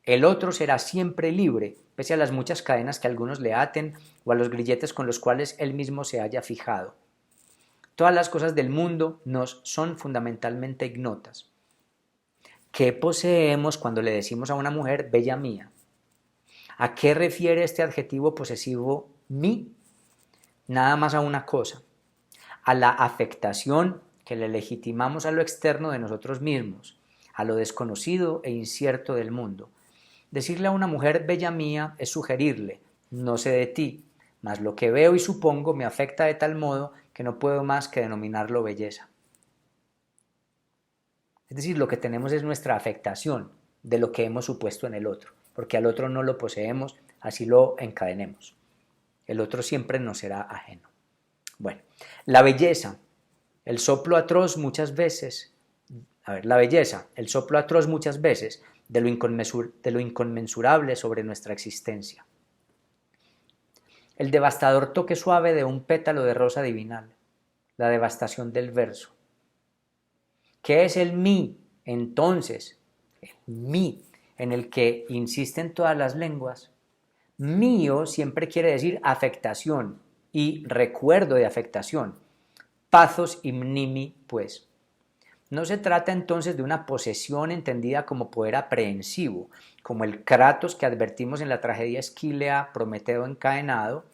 El otro será siempre libre, pese a las muchas cadenas que algunos le aten o a los grilletes con los cuales él mismo se haya fijado. Todas las cosas del mundo nos son fundamentalmente ignotas. ¿Qué poseemos cuando le decimos a una mujer bella mía? ¿A qué refiere este adjetivo posesivo mí? Nada más a una cosa, a la afectación que le legitimamos a lo externo de nosotros mismos, a lo desconocido e incierto del mundo. Decirle a una mujer bella mía es sugerirle, no sé de ti, mas lo que veo y supongo me afecta de tal modo que no puedo más que denominarlo belleza. Es decir, lo que tenemos es nuestra afectación de lo que hemos supuesto en el otro, porque al otro no lo poseemos, así lo encadenemos. El otro siempre nos será ajeno. Bueno, la belleza, el soplo atroz muchas veces, la belleza, el soplo atroz muchas veces de lo inconmensurable sobre nuestra existencia. El devastador toque suave de un pétalo de rosa divinal, la devastación del verso. ¿Qué es el mí? Entonces, el mí, en el que insisten todas las lenguas. Mío siempre quiere decir afectación y recuerdo de afectación. Pathos hymnimi, pues. No se trata entonces de una posesión entendida como poder aprehensivo, como el Kratos que advertimos en la tragedia Esquílea, Prometeo encadenado.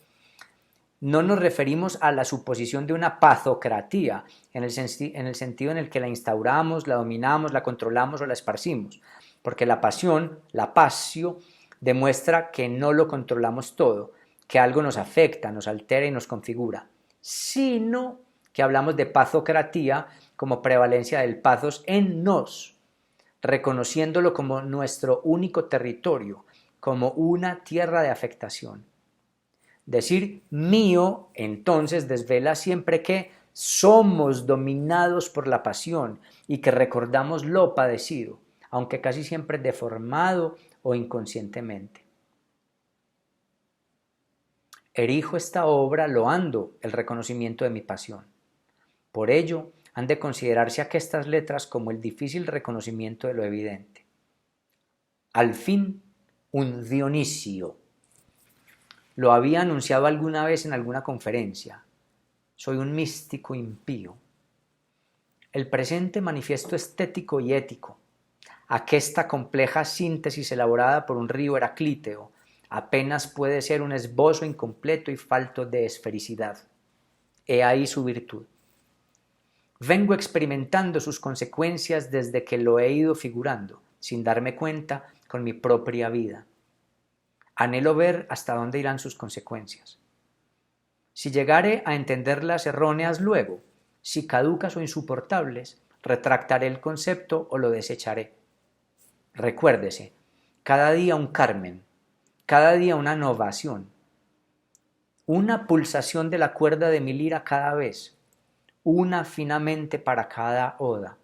No nos referimos a la suposición de una pazocratía, en el sentido en el que la instauramos, la dominamos, la controlamos o la esparcimos, porque la pasión, la passio, demuestra que no lo controlamos todo, que algo nos afecta, nos altera y nos configura, sino que hablamos de pazocratía como prevalencia del pathos en nos, reconociéndolo como nuestro único territorio, como una tierra de afectación. Decir mío, entonces, desvela siempre que somos dominados por la pasión y que recordamos lo padecido, aunque casi siempre deformado o inconscientemente. Erijo esta obra loando el reconocimiento de mi pasión. Por ello, han de considerarse aquestas letras como el difícil reconocimiento de lo evidente. Al fin, un Dionisio. Lo había anunciado alguna vez en alguna conferencia. Soy un místico impío. El presente manifiesto estético y ético, aquesta compleja síntesis elaborada por un río heraclíteo, apenas puede ser un esbozo incompleto y falto de esfericidad. He ahí su virtud. Vengo experimentando sus consecuencias desde que lo he ido figurando, sin darme cuenta, con mi propia vida. Anhelo ver hasta dónde irán sus consecuencias. Si llegare a entenderlas erróneas luego, si caducas o insoportables, retractaré el concepto o lo desecharé. Recuérdese, cada día un Carmen, cada día una novación, una pulsación de la cuerda de mi lira cada vez, una finamente para cada oda.